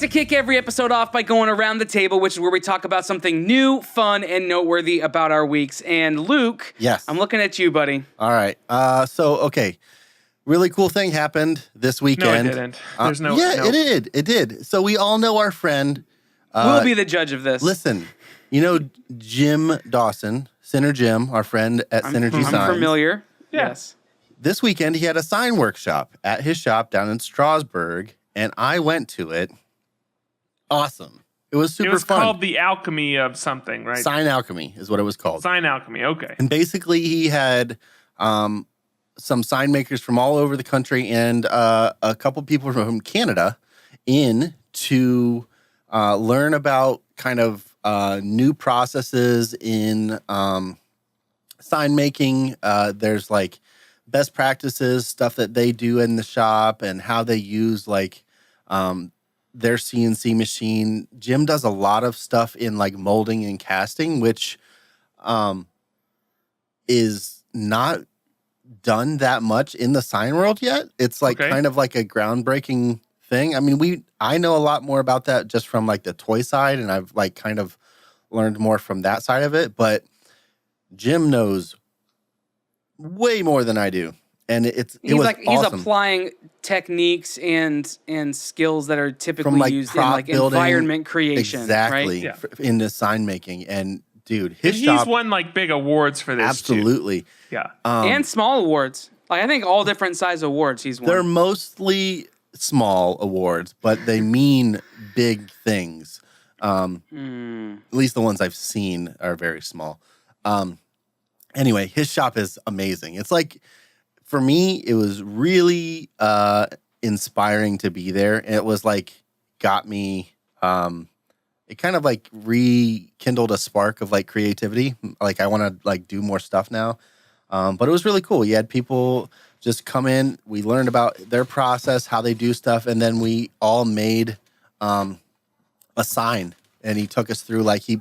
like to kick every episode off by going around the table, which is where we talk about something new, fun, and noteworthy about our weeks. And Luke, yes, I'm looking at you, buddy. All right. Okay. Really cool thing happened this weekend. No, it didn't. There's no. Yeah, no. it did. It did. So we all know our friend. We'll be the judge of this. Listen, you know Jim Dawson, Center Jim, our friend at Synergy Signs. I'm familiar. Yeah. Yes. This weekend, he had a sign workshop at his shop down in Strasbourg, and I went to it. Awesome. It was super fun. It was called the Alchemy of something, right? Sign Alchemy is what it was called. Sign Alchemy, okay. And basically, he had some sign makers from all over the country and a couple people from Canada in to learn about kind of new processes in sign making. There's like best practices, stuff that they do in the shop, and how they use like their CNC machine. Jim does a lot of stuff in like molding and casting, which is not done that much in the sign world yet. It's like kind of like a groundbreaking thing. I mean, I know a lot more about that just from like the toy side, and I've like kind of learned more from that side of it, but Jim knows way more than I do. And he's awesome. Applying techniques and skills that are typically from like used in like building, environment creation, exactly, right? into sign making. And dude, he's won like big awards for this. Absolutely, too. Yeah, and small awards. Like I think all different size awards he's won. They're mostly small awards, but they mean big things. At least the ones I've seen are very small. Anyway, his shop is amazing. It's like, for me, it was really inspiring to be there. And it was like, got me, it kind of like rekindled a spark of like creativity. Like I want to like do more stuff now. But it was really cool. You had people just come in. We learned about their process, how they do stuff. And then we all made a sign. And he took us through, like he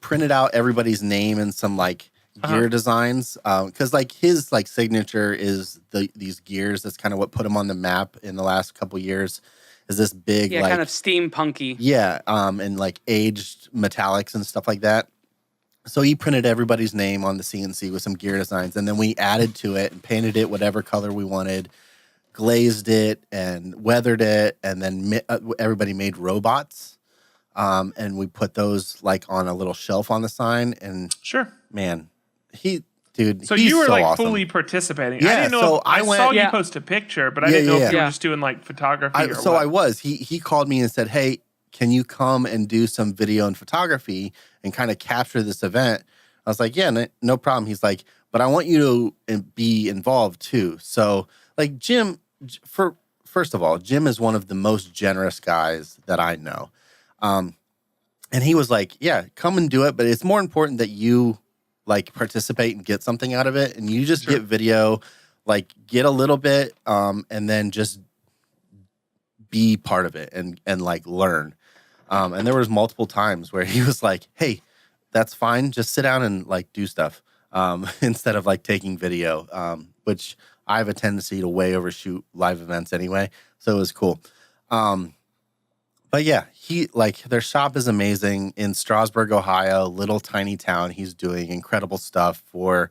printed out everybody's name and some like gear designs, because like his like signature is these gears. That's kind of what put him on the map in the last couple years. Is this big, like, kind of steampunky, and like aged metallics and stuff like that. So he printed everybody's name on the CNC with some gear designs, and then we added to it and painted it whatever color we wanted, glazed it and weathered it, and then everybody made robots. And we put those like on a little shelf on the sign, and man, So you were so like awesome. fully participating. Yeah, I didn't know. So I saw you post a picture, but I didn't know if you were just doing like photography. So I was. He called me and said, "Hey, can you come and do some video and photography and kind of capture this event?" I was like, "Yeah, no problem." He's like, "But I want you to be involved too." So like Jim, first of all, Jim is one of the most generous guys that I know. And he was like, "Yeah, come and do it, but it's more important that you like participate and get something out of it, and you just get video, like get a little bit, and then just be part of it and like learn." And there was multiple times where he was like, "Hey, that's fine. Just sit down and like do stuff instead of like taking video," which I have a tendency to way overshoot live events anyway. So it was cool. But yeah, their shop is amazing in Strasbourg, Ohio, little tiny town. He's doing incredible stuff for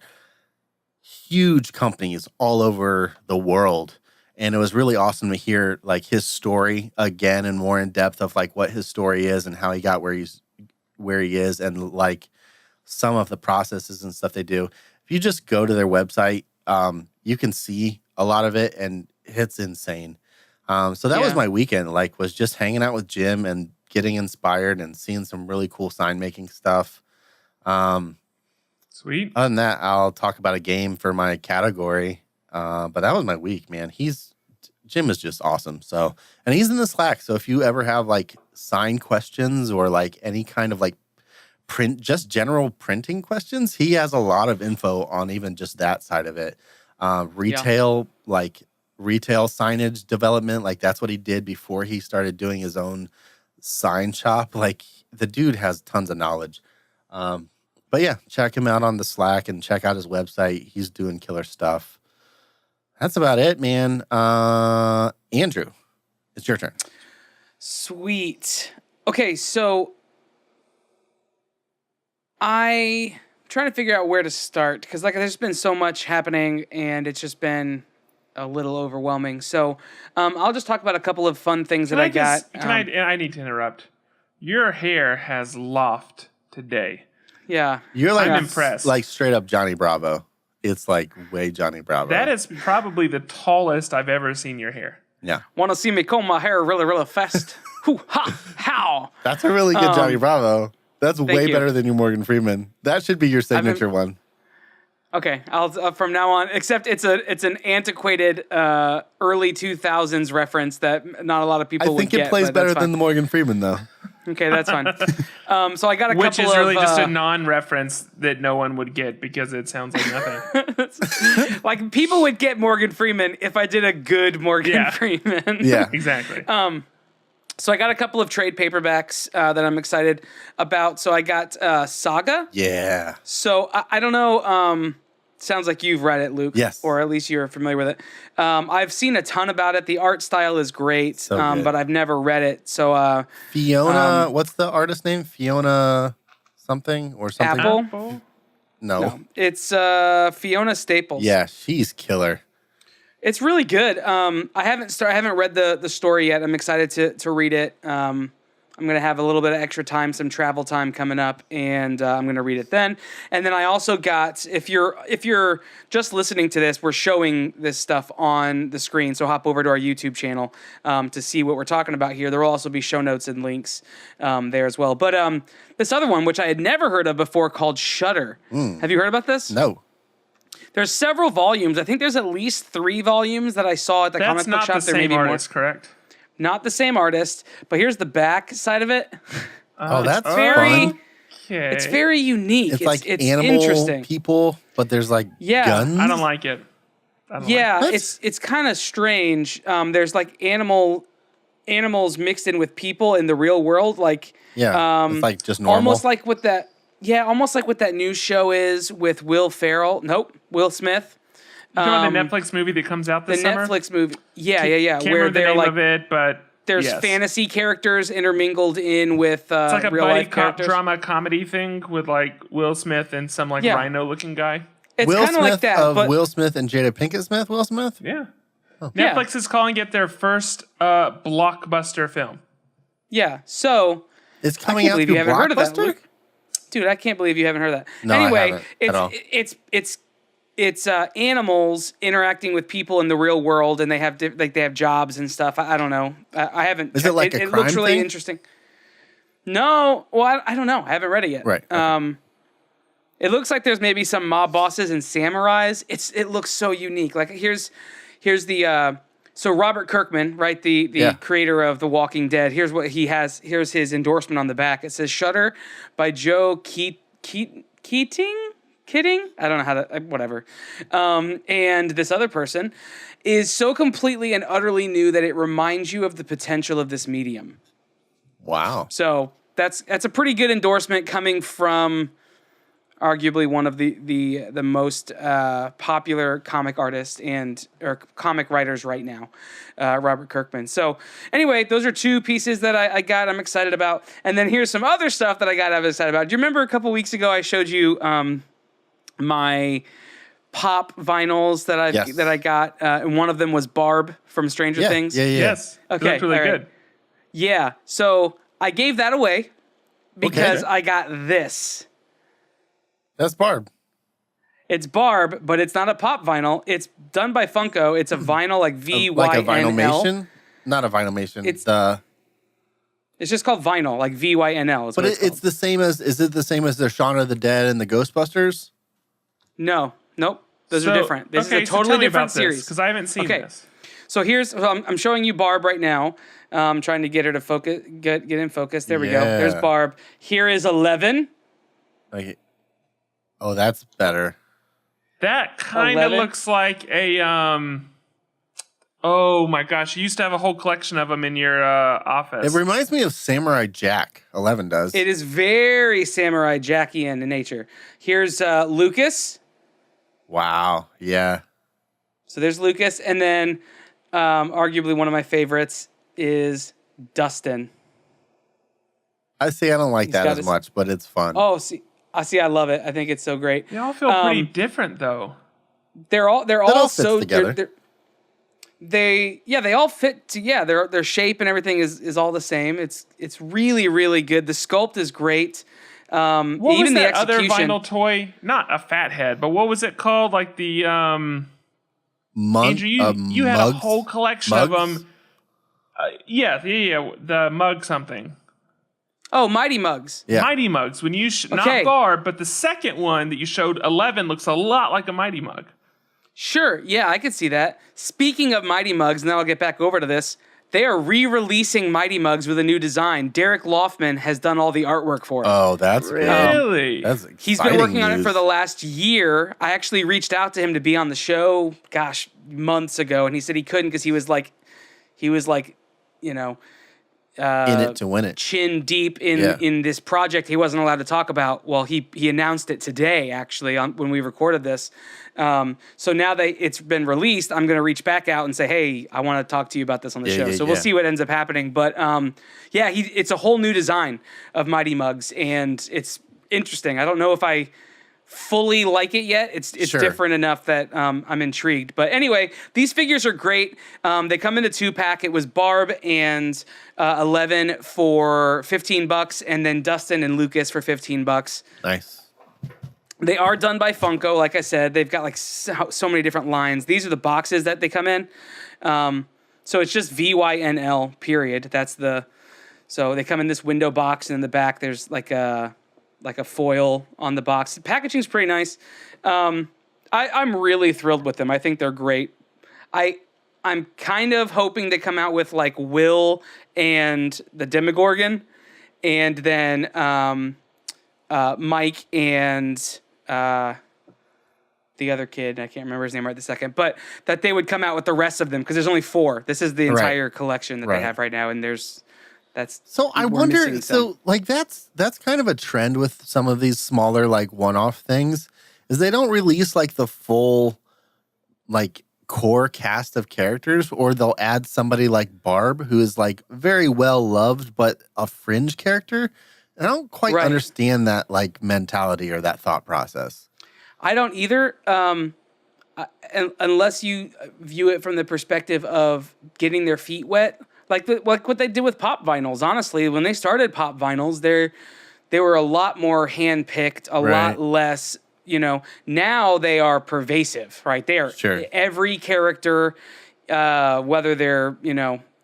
huge companies all over the world. And it was really awesome to hear like his story again and more in depth of like what his story is and how he got where he is, and like some of the processes and stuff they do. If you just go to their website, you can see a lot of it, and it's insane. So that was my weekend, like was just hanging out with Jim and getting inspired and seeing some really cool sign making stuff. Sweet. Other than that, I'll talk about a game for my category. But that was my week, man. Jim is just awesome. So, and he's in the Slack. So if you ever have like sign questions or like any kind of like just general printing questions, he has a lot of info on even just that side of it. Retail signage development, like that's what he did before he started doing his own sign shop. Like the dude has tons of knowledge. But yeah, check him out on the Slack and check out his website. He's doing killer stuff. That's about it, man. Andrew, it's your turn. Sweet. Okay, so I'm trying to figure out where to start because there's been so much happening and it's just been a little overwhelming. So I'll just talk about a couple of fun things that I got. I need to interrupt. Your hair has loft today. Yeah. You're like, I'm impressed. Like straight up Johnny Bravo. It's like way Johnny Bravo. That is probably the tallest I've ever seen your hair. Yeah. Want to see me comb my hair really, really fast? Hoo, ha, how? That's a really good Johnny Bravo. That's way you. better than your Morgan Freeman. That should be your signature one. Okay, I'll from now on. Except it's an antiquated early 2000s reference that not a lot of people would get. I think it plays better than the Morgan Freeman though. Okay, that's fine. So I got a couple of... Which is really just a non-reference that no one would get because it sounds like nothing. Like, people would get Morgan Freeman if I did a good Morgan Freeman. Yeah, exactly. So I got a couple of trade paperbacks that I'm excited about. So I got Saga. Yeah. So I don't know... sounds like you've read it, Luke. Yes. Or at least you're familiar with it. I've seen a ton about it. The art style is great, So good. but I've never read it. So Fiona, what's the artist name? Fiona something or something? Apple? No. It's Fiona Staples. Yeah, she's killer. It's really good. I haven't read the story yet. I'm excited to read it. I'm going to have a little bit of extra time, some travel time coming up, and I'm going to read it then. And then I also got, if you're just listening to this, we're showing this stuff on the screen, so hop over to our YouTube channel to see what we're talking about here. There will also be show notes and links there as well. But this other one, which I had never heard of before, called Shutter. Have you heard about this? No. There's several volumes. I think there's at least 3 volumes that I saw at the comic book shop. That's not the same artist, correct? Not the same artist, but here's the back side of it. Oh, that's very fun. Okay. It's very unique. It's like it's animal interesting. people, but there's like guns. I don't like it. It's kind of strange. There's like animals mixed in with people in the real world, like it's like just normal. Almost like what that new show is with Will Ferrell. Nope, Will Smith. You know the Netflix movie that comes out this summer? The Netflix movie. Yeah. Can't remember the name of it, but there's fantasy characters intermingled in with it's like a real buddy life characters. drama comedy thing with like Will Smith and some like rhino-looking guy. It's kind of like that. But Will Smith and Jada Pinkett Smith. Will Smith. Yeah. Oh. Netflix is calling it their first blockbuster film. Yeah. So it's coming out. You haven't heard of that, Luke. Dude, I can't believe you haven't heard of that. No, anyway, I haven't at all. It's animals interacting with people in the real world, and they have they have jobs and stuff. I don't know. I haven't. Is it like a crime It looks really thing? interesting. No, well, I don't know. I haven't read it yet. Right. Okay. It looks like there's maybe some mob bosses and samurais. It looks so unique. Like here's the so Robert Kirkman, right, the creator of The Walking Dead. Here's what he has. Here's his endorsement on the back. It says Shutter by Joe Keating. I don't know how to, whatever. And this other person is so completely and utterly new that it reminds you of the potential of this medium. Wow. So that's a pretty good endorsement coming from arguably one of the most popular comic artists or comic writers right now, Robert Kirkman. So anyway, those are 2 pieces that I got. I'm excited about. And then here's some other stuff that I'm excited about. Do you remember a couple weeks ago I showed you my pop vinyls that I got, and one of them was Barb from Stranger Things. Yeah. Yes. Okay. That's really good. Yeah. So I gave that away because I got this. That's Barb. It's Barb, but it's not a pop vinyl. It's done by Funko. It's a vinyl, like VYNL. Like a vinylmation? Not a vinylmation. It's just called vinyl, like VYNL. But it's the same as. Is it the same as the Shaun of the Dead and the Ghostbusters? No, nope. Those are different. This is a totally different series. Because I haven't seen this. So I'm showing you Barb right now. I'm trying to get her to focus, get in focus. There we go. There's Barb. Here is 11. Okay. Oh, that's better. That kind of looks like a oh my gosh! You used to have a whole collection of them in your office. It reminds me of Samurai Jack. 11 does. It is very Samurai Jackian in nature. Here's Lucas. Wow. Yeah. So there's Lucas, and then arguably one of my favorites is Dustin. I see. I don't like that got as much, but it's fun. Oh, see, I love it. I think it's so great. They all feel pretty different, though. They're all fits so together. they all fit to their shape and everything is all the same. It's really, really good. The sculpt is great. What even was the that other execution. vinyl toy? Not a fat head, but what was it called? Like the Andrew, you had a whole collection of them. The mug something. Oh, Mighty Mugs. Yeah. Mighty Mugs. When you not Barb, but the second one that you showed, 11, looks a lot like a Mighty Mug. Sure, yeah, I could see that. Speaking of Mighty Mugs, and then I'll get back over to this, they are re-releasing Mighty Mugs with a new design. Derek Loffman has done all the artwork for it. Oh, that's really? That's exciting. He's been working on it news. for the last year. I actually reached out to him to be on the show, months ago, and he said he couldn't because he was like, you know, in it to win it. Chin deep in this project he wasn't allowed to talk about. Well, he announced it today, actually, when we recorded this. So now that it's been released, I'm going to reach back out and say, hey, I want to talk to you about this on the show. So we'll see what ends up happening. But it's a whole new design of Mighty Mugs, and it's interesting. I don't know if I fully like it yet. It's different enough that I'm intrigued. But anyway, these figures are great. They come in a 2-pack. It was Barb and 11 for $15, and then Dustin and Lucas for $15. Nice. They are done by Funko, like I said. They've got like so many different lines. These are the boxes that they come in. So it's just VYNL, period. So they come in this window box, and in the back there's like a foil on the box. The packaging's pretty nice. I'm really thrilled with them. I think they're great. I'm kind of hoping they come out with like Will and the Demogorgon, and then Mike and the other kid. I can't remember his name right this second, but that they would come out with the rest of them because there's only 4. This is the entire collection that they have right now, and So I wonder. So like that's kind of a trend with some of these smaller like one-off things, is they don't release like the full like core cast of characters, or they'll add somebody like Barb, who is like very well loved but a fringe character. And I don't quite understand that like mentality or that thought process. I don't either. Unless you view it from the perspective of getting their feet wet. Like what they did with pop vinyls. Honestly, when they started pop vinyls, they were a lot more hand-picked, a lot less, now they are pervasive, right? They are every character, whether they're,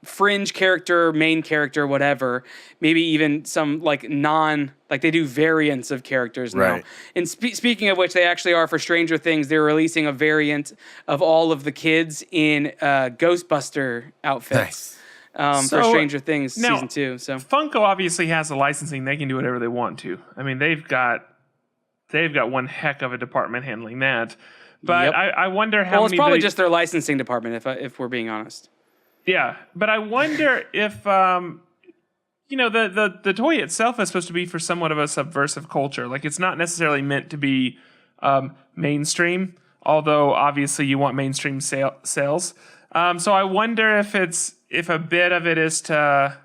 fringe character, main character, whatever, maybe even some like they do variants of characters now. Right. And speaking of which, they actually are for Stranger Things. They're releasing a variant of all of the kids in Ghostbuster outfits. Nice. For Stranger Things season 2. So Funko obviously has the licensing; they can do whatever they want to. I mean, they've got one heck of a department handling that. But I wonder how. Well, it's probably just their licensing department, if we're being honest. Yeah, but I wonder if the toy itself is supposed to be for somewhat of a subversive culture. Like it's not necessarily meant to be mainstream, although obviously you want mainstream sales. So I wonder if a bit of it is to,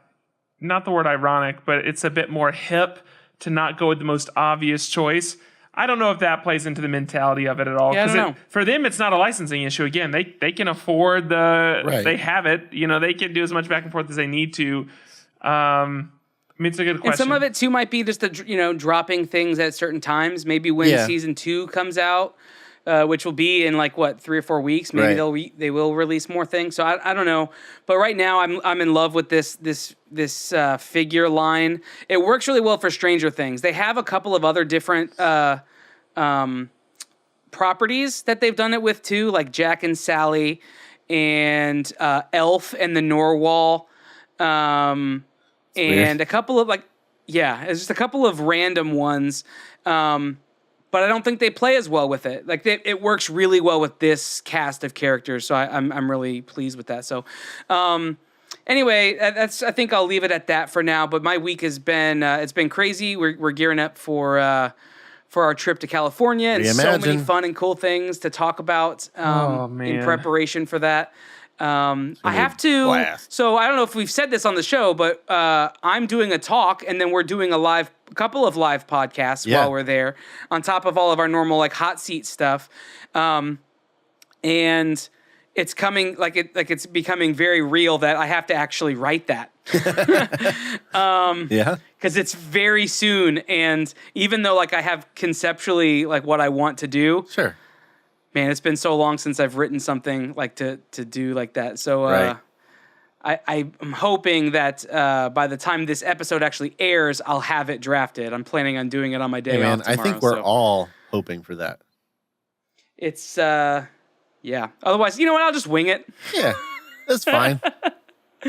not the word ironic, but it's a bit more hip to not go with the most obvious choice. I don't know if that plays into the mentality of it at all. Yeah, for them, it's not a licensing issue. Again, they can afford they have it. They can do as much back and forth as they need to. It's a good question. And some of it too might be just dropping things at certain times. Maybe when season 2 comes out, which will be in 3 or 4 weeks. Maybe they will release more things. So I don't know. But right now I'm in love with this figure line. It works really well for Stranger Things. They have a couple of other different properties that they've done it with too, like Jack and Sally and Elf and the Norwal, and a couple of it's just a couple of random ones. But I don't think they play as well with it. It works really well with this cast of characters, so I'm really pleased with that. So, anyway, I think I'll leave it at that for now. But my week has been it's been crazy. We're gearing up for our trip to California, and so many fun and cool things to talk about in preparation for that. I have to. blast. So I don't know if we've said this on the show, but I'm doing a talk, and then we're doing a couple of live podcasts while we're there, on top of all of our normal like hot seat stuff, and it's coming it's becoming very real that I have to actually write that. Because it's very soon, and even though like I have conceptually like what I want to do, Sure. man, it's been so long since I've written something like to do like that. So Right. I'm hoping that by the time this episode actually airs, I'll have it drafted. I'm planning on doing it on my day Hey, man, off tomorrow. I think we're all hoping for that. It's yeah. Otherwise, you know what? I'll just wing it. Yeah, that's fine.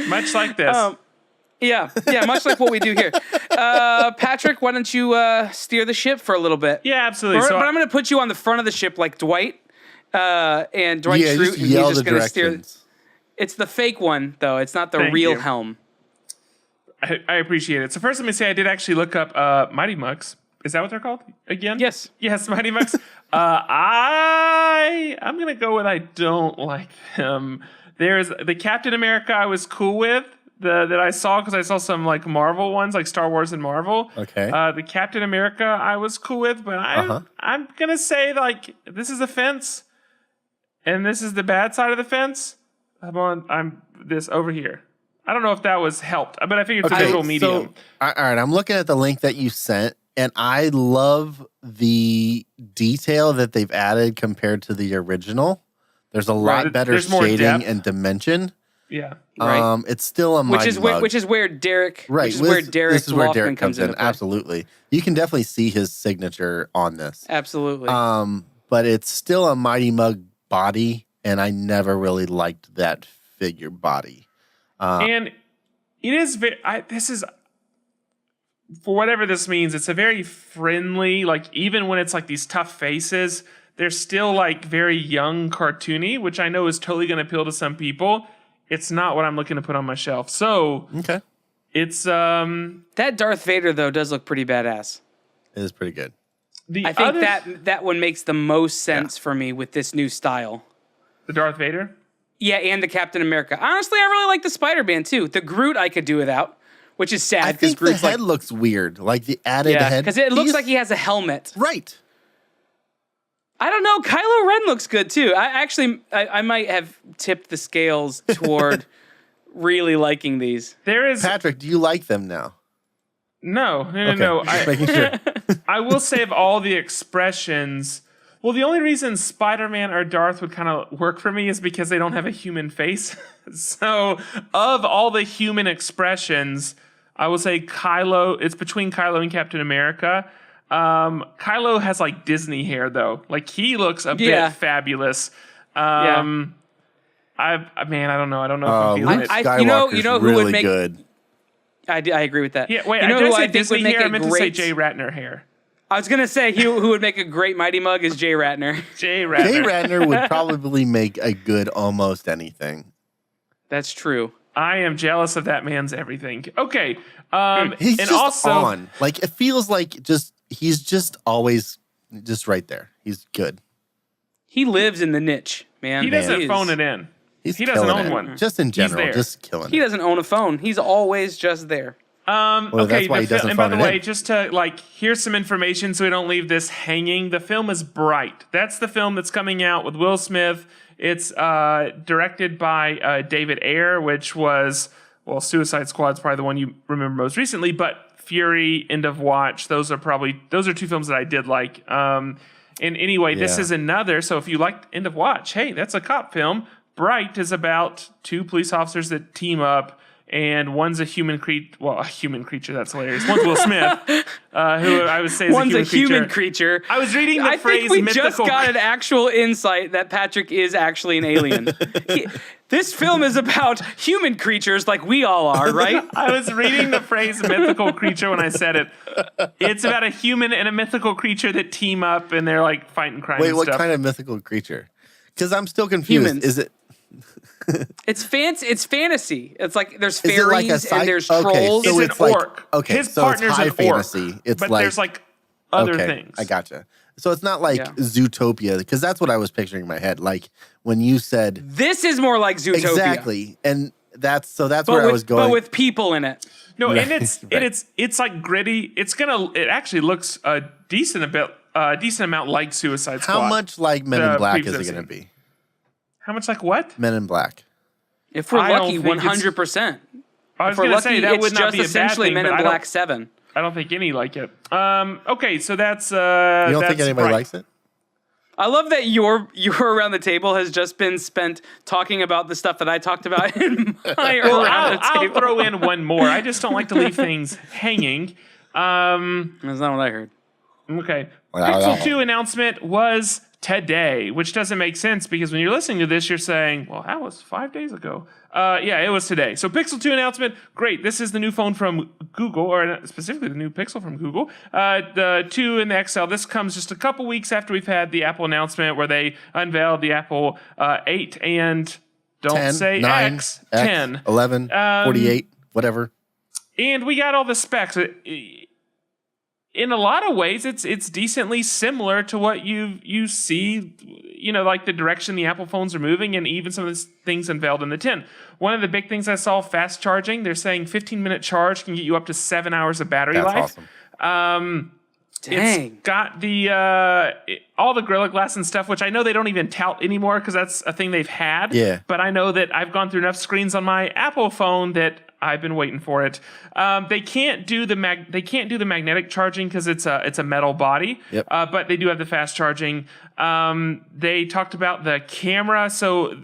Much like this. Yeah, much like what we do here. Patrick, why don't you steer the ship for a little bit? Yeah, absolutely. But I'm going to put you on the front of the ship like Dwight and Dwight Schrute. Just And yell he's just the going to steer. directions. It's the fake one, though. It's not the Thank real you. helm. I appreciate it. So first, let me say I did actually look up Mighty Mugs. Is that what they're called again? Yes. Yes, Mighty Mugs. I'm gonna go with I don't like them. There's the Captain America I was cool with that I saw because I saw some like Marvel ones like Star Wars and Marvel. Okay. The Captain America I was cool with, but I'm gonna say like this is a fence, and this is the bad side of the fence. I'm this over here. I don't know if that was helped, but I think it's a visual medium. So, all right, I'm looking at the link that you sent, and I love the detail that they've added compared to the original. There's a lot better There's more shading depth. and dimension. Yeah. Right. It's still a Mighty Mug. Which is where Derek. Right. Which is where Derek this is where Lofgren Derek comes in. into play. Absolutely. You can definitely see his signature on this. Absolutely. But it's still a Mighty Mug body, and I never really liked that figure body. And it is this is for whatever this means, it's a very friendly, like even when it's like these tough faces, they're still like very young cartoony, which I know is totally going to appeal to some people. It's not what I'm looking to put on my shelf. So Okay. it's that Darth Vader though does look pretty badass. It is pretty good. I think that one makes the most sense for me with this new style. the Darth Vader. Yeah, and the Captain America. Honestly, I really like the Spider-Man too. The Groot I could do without, which is sad I because think the Groot's head like looks weird. Like the added head. because it looks like he has a helmet. Right. I don't know. Kylo Ren looks good too. I might have tipped the scales toward really liking these. There is Patrick, do you like them now? no. Just making sure. I will say of all the expressions, well, the only reason Spider-Man or Darth would kind of work for me is because they don't have a human face. So of all the human expressions, I will say Kylo, it's between Kylo and Captain America. Kylo has like Disney hair though. Like he looks a bit fabulous. I don't know. I don't know if I'm feeling it. Skywalker's who really would make good. I agree with that. Yeah, wait, you know I didn't who say I think Disney would make hair. I a meant to say great. Jay Ratner hair. I was gonna say who would make a great Mighty Mug is Jay Ratner. Jay Ratner. Jay Ratner would probably make a good almost anything. That's true. I am jealous of that man's everything. Okay. He's and just also, on. Like it feels like he's just always just right there. He's good. He lives in the niche, man. he doesn't is- phone it in. He's He doesn't killing own it. one. Just in general, there. just killing He it. doesn't own a phone. He's always just there. Well, Okay, that's why he doesn't and by the phone it way, in. just to like, here's some information so we don't leave this hanging. The film is Bright. That's the film that's coming out with Will Smith. It's directed by David Ayer, which was, well, Suicide Squad's probably the one you remember most recently, but Fury, End of Watch, those are two films that I did like. And anyway, this Yeah. is another. So if you liked End of Watch, hey, that's a cop film. Bright is about two police officers that team up, and one's a human creature. Well, a human creature. That's hilarious. One's Will Smith, who I would say is One's a human creature. I was reading the I phrase think we mythical. just got an actual insight that Patrick is actually an alien. This film is about human creatures like we all are, right? I was reading the phrase mythical creature when I said it. It's about a human and a mythical creature that team up and they're like fighting crime Wait, and what stuff. kind of mythical creature? Because I'm still confused. Humans. Is it? It's fantasy. It's like there's Is it like fairies a and there's okay, trolls. It's it's an like- orc. okay, His so it's partner's high an fantasy. orc. It's but like- there's like other Okay, things. I gotcha. So it's not like Zootopia, because that's what I was picturing in my head. Like when you said This is more like Zootopia. exactly, and that's where I was going. But with people in it. No, Right, and it's like gritty. It actually looks a decent amount like Suicide Squad. How much like Men in Black is previews it I've going to seen. be? How much like what? Men in Black. If we're I don't lucky, think 100%. I was If we're going to lucky, say that it's would not just be a bad essentially thing, Men but in I Black don't, 7. I don't think any like it. Okay, so that's You don't think anybody right. likes it? I love that your around the table has just been spent talking about the stuff that I talked about in my Well, around the I'll table. throw in one more. I just don't like to leave things hanging. That's not what I heard. Okay. Pixel 2 announcement was today, which doesn't make sense because when you're listening to this, you're saying, well, that was 5 days ago. Yeah, it was today. So Pixel 2 announcement, great. This is the new phone from Google, or specifically the new Pixel from Google. The 2 and the XL, this comes just a couple weeks after we've had the Apple announcement where they unveiled the Apple 8 and don't 10, say 9, X, 10. 11, 48, whatever. And we got all the specs. In a lot of ways, it's decently similar to what you see, like the direction the Apple phones are moving, and even some of the things unveiled in the 10. One of the big things I saw, fast charging. They're saying 15-minute charge can get you up to 7 hours of battery life. That's awesome. Dang. It's got the all the Gorilla Glass and stuff, which I know they don't even tout anymore because that's a thing they've had. Yeah. But I know that I've gone through enough screens on my Apple phone that I've been waiting for it. They can't do the magnetic charging because it's a metal body. Yep. But they do have the fast charging. They talked about the camera. So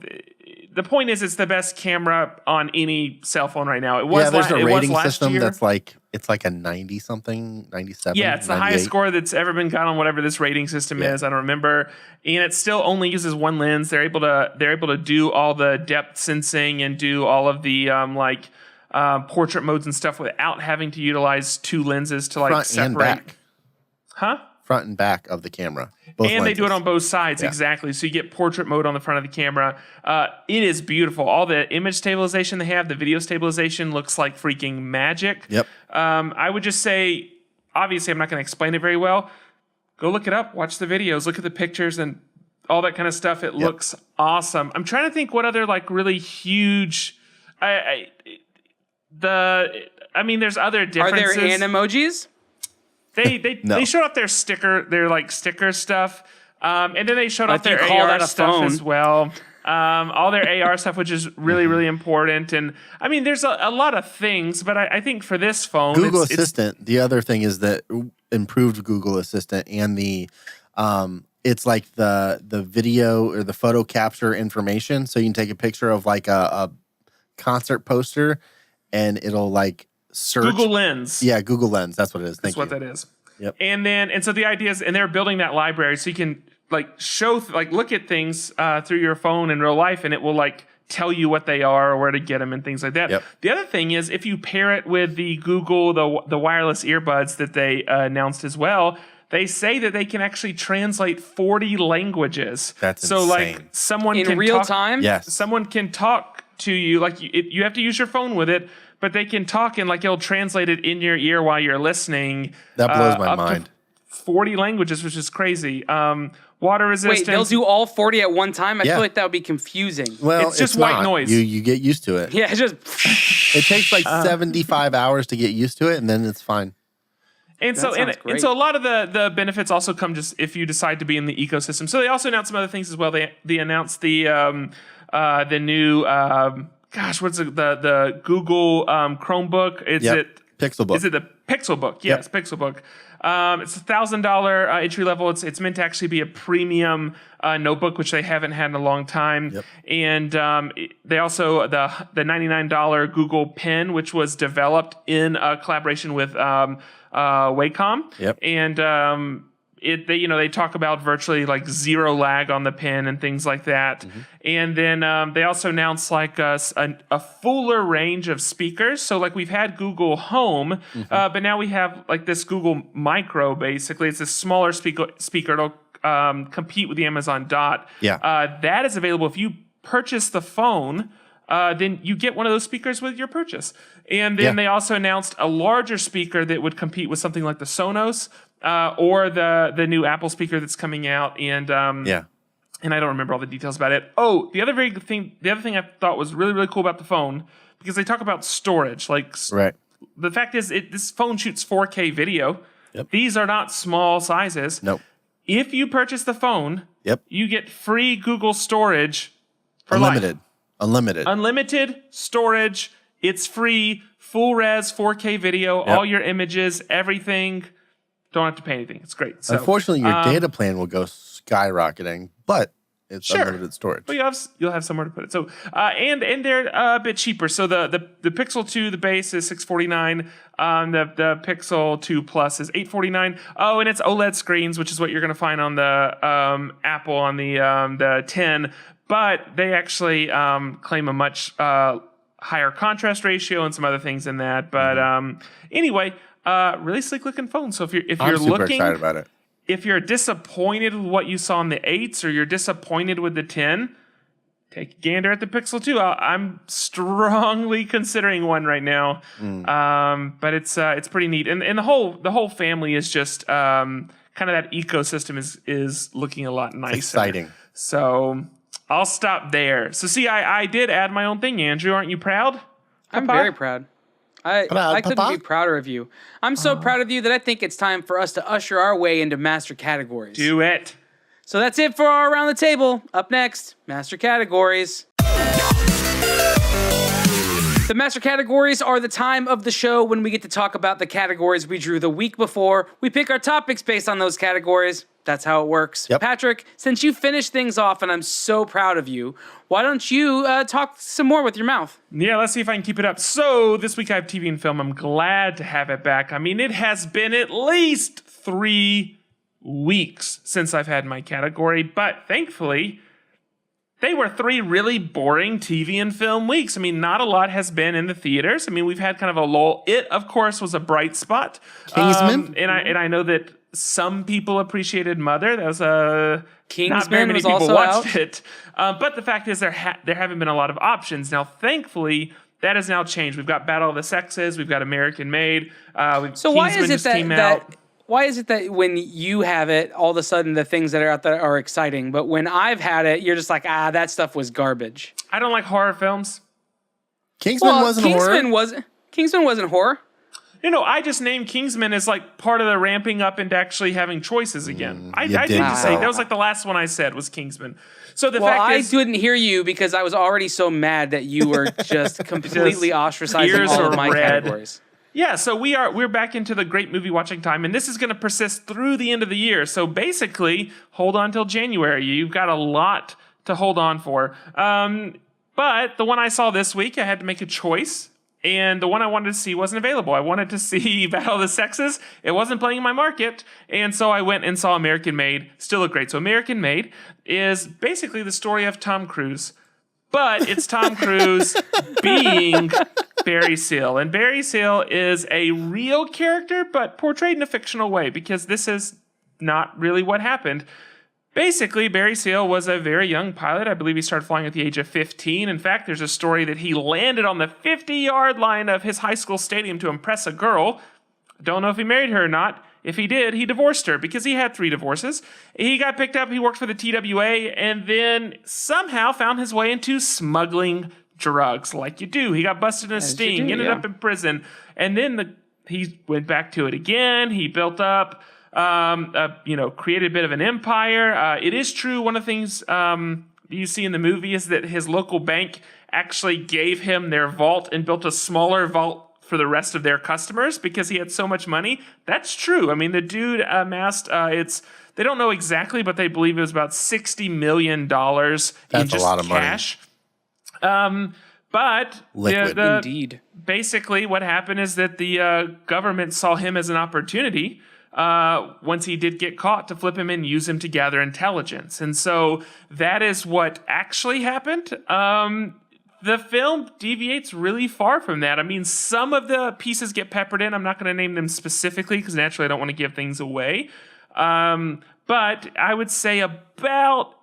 the point is, it's the best camera on any cell phone right now. It was there's a rating system year. that's like it's like a 90 something, 97. Yeah, it's the 98. highest score that's ever been got on whatever this rating system is. I don't remember, and it still only uses one lens. They're able to do all the depth sensing and do all of the portrait modes and stuff without having to utilize two lenses to Front separate. and back. Huh? Front and back of the camera. Both And they do it lenses. on both sides, exactly. So you get portrait mode on the front of the camera. It is beautiful. All the image stabilization they have, the video stabilization looks like freaking magic. Yep. I would just say, obviously, I'm not going to explain it very well. Go look it up, watch the videos, look at the pictures and all that kind of stuff. It looks awesome. I'm trying to think what other really huge. There's other differences. Are there emojis? They showed off their sticker stuff, and then they showed off their call that AR a stuff phone. as well. All their AR stuff, which is really, really important. And there's a lot of things, but I think for this phone, Google Assistant. The other thing is that improved Google Assistant and the it's like the video or the photo capture information. So you can take a picture of like a concert poster, and it'll search Google Lens. Yeah, Google Lens. That's what it is. That's what that is. Yep. And so the idea is, and they're building that library so you can look at things through your phone in real life, and it will tell you what they are or where to get them and things like that. Yep. The other thing is, if you pair it with the Google, the wireless earbuds that they announced as well, they say that they can actually translate 40 languages. That's so insane. Someone In can real talk, time? Yes. Someone can talk to you you have to use your phone with it, but they can talk and it'll translate it in your ear while you're listening. That blows my up to mind. 40 languages, which is crazy. Water resistance. Wait, they'll do all 40 at one time? I Yeah. feel like that would be confusing. Well, It's just white not. noise. You get used to it. Yeah, it's just It takes 75 hours to get used to it, and then it's fine. And so, sounds great. and so a lot of the benefits also come just if you decide to be in the ecosystem. So they also announced some other things as well. They announced the new what's the Google Chromebook? Pixelbook. Is it the Pixelbook? Yes, Pixelbook. It's $1,000 entry level. It's meant to actually be a premium notebook, which they haven't had in a long time. Yep. And they also the $99 Google Pen, which was developed in collaboration with Wacom. Yep. And they talk about virtually zero lag on the pen and things like that. Mm-hmm. And then they also announced a fuller range of speakers. So we've had Google Home, but now we have this Google Micro. Basically, it's a smaller speaker. It'll compete with the Amazon Dot. Yeah. That is available if you purchase the phone. Then you get one of those speakers with your purchase. And then they also announced a larger speaker that would compete with something like the Sonos. or the new Apple speaker that's coming out, and and I don't remember all the details about it. Oh, the other thing I thought was really, really cool about the phone, because they talk about storage. Like, the fact is, this phone shoots 4K video. Yep. These are not small sizes. Nope. If you purchase the phone, you get free Google storage for Unlimited. life. Unlimited storage. It's free. Full res 4K video. All your images, everything. Don't have to pay anything. It's great. So, unfortunately, your data plan will go skyrocketing, but it's unlimited storage. Well, you'll have somewhere to put it. So and they're a bit cheaper. So the Pixel 2, the base is $649. The Pixel 2 Plus is $849. Oh, and it's OLED screens, which is what you're going to find on the Apple on the 10. But they actually claim a much higher contrast ratio and some other things in that. But anyway, really sleek looking phone. So if you're I'm super looking excited about it. If you're disappointed with what you saw in the 8s, or you're disappointed with the 10, take a gander at the Pixel 2. I'm strongly considering one right now, but it's pretty neat, and the whole family is just kind of that ecosystem is looking a lot nicer. Exciting. So I'll stop there. So see, I did add my own thing, Andrew. Aren't you proud? I'm very proud. I couldn't be prouder of you. I'm so proud of you that I think it's time for us to usher our way into master categories. Do it. So that's it for our Around the Table. Up next, master categories. The master categories are the time of the show when we get to talk about the categories we drew the week before. We pick our topics based on those categories. That's how it works. Yep. Patrick, since you finished things off and I'm so proud of you, why don't you talk some more with your mouth? Yeah, let's see if I can keep it up. So this week I have TV and film. I'm glad to have it back. I mean, it has been at least 3 weeks since I've had my category, but thankfully, they were 3 really boring TV and film weeks. I mean, not a lot has been in the theaters. I mean, we've had kind of a lull. It, of course, was a bright spot. Kingsman? And I know that some people appreciated Mother. That was Kingsman not very many was people also watched out. it. But the fact is, there haven't been a lot of options. Now, thankfully, that has now changed. We've got Battle of the Sexes. We've got American Made. So why is it that why is it that when you have it, all of a sudden the things that are out there are exciting, but when I've had it, you're just like, that stuff was garbage? I don't like horror films. Kingsman wasn't horror. Kingsman wasn't horror. I just named Kingsman as like part of the ramping up into actually having choices again. I did didn't say so. that was like the last one I said was Kingsman. So the Well, fact I is, didn't hear you because I was already so mad that you were just completely ostracizing ears all of are my red. categories. yeah. So we're back into the great movie watching time, and this is going to persist through the end of the year. So basically, hold on till January. You've got a lot to hold on for. But the one I saw this week, I had to make a choice. And the one I wanted to see wasn't available. I wanted to see Battle of the Sexes. It wasn't playing in my market. And so I went and saw American Made. Still looked great. So American Made is basically the story of Tom Cruise. But it's Tom Cruise being Barry Seal. And Barry Seal is a real character, but portrayed in a fictional way, because this is not really what happened. Basically, Barry Seal was a very young pilot. I believe he started flying at the age of 15. In fact, there's a story that he landed on the 50-yard line of his high school stadium to impress a girl. Don't know if he married her or not. If he did, he divorced her because he had 3 divorces. He got picked up. He worked for the TWA and then somehow found his way into smuggling drugs, like you do. He got busted in a sting, ended up in prison. And then he went back to it again. He built up... created a bit of an empire. It is true. One of the things you see in the movie is that his local bank actually gave him their vault and built a smaller vault for the rest of their customers because he had so much money. That's true. I mean, the dude amassed, they don't know exactly, but they believe it was about $60 million in just a lot of cash. But Liquid. Indeed. Basically, what happened is that the government saw him as an opportunity once he did get caught, to flip him and use him to gather intelligence. And so that is what actually happened. The film deviates really far from that. I mean, some of the pieces get peppered in. I'm not going to name them specifically because naturally I don't want to give things away. But I would say about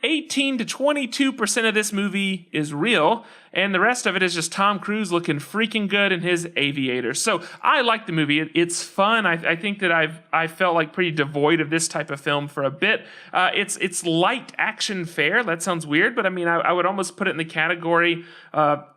18 to 22% of this movie is real, and the rest of it is just Tom Cruise looking freaking good in his aviators. So I like the movie. It's fun. I think that I felt like pretty devoid of this type of film for a bit. It's light action fare. That sounds weird, but I mean, I would almost put it in the category,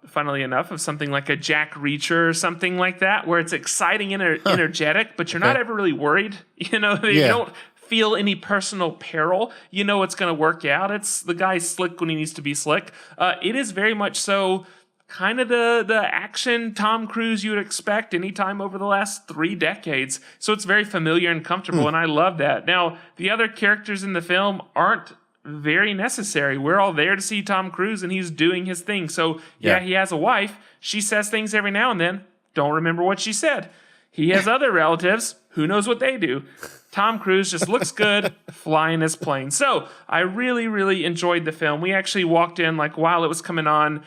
funnily enough, of something like a Jack Reacher or something like that, where it's exciting and energetic, but you're not ever really worried. You don't feel any personal peril. You know it's going to work out. It's the guy's slick when he needs to be slick. It is very much so kind of the action Tom Cruise you would expect anytime over the last 3 decades. So it's very familiar and comfortable, and I love that. Now, the other characters in the film aren't very necessary. We're all there to see Tom Cruise, and he's doing his thing. So, yeah, he has a wife. She says things every now and then. Don't remember what she said. He has other relatives. Who knows what they do? Tom Cruise just looks good flying his plane. So I really, really enjoyed the film. We actually walked in like while it was coming on.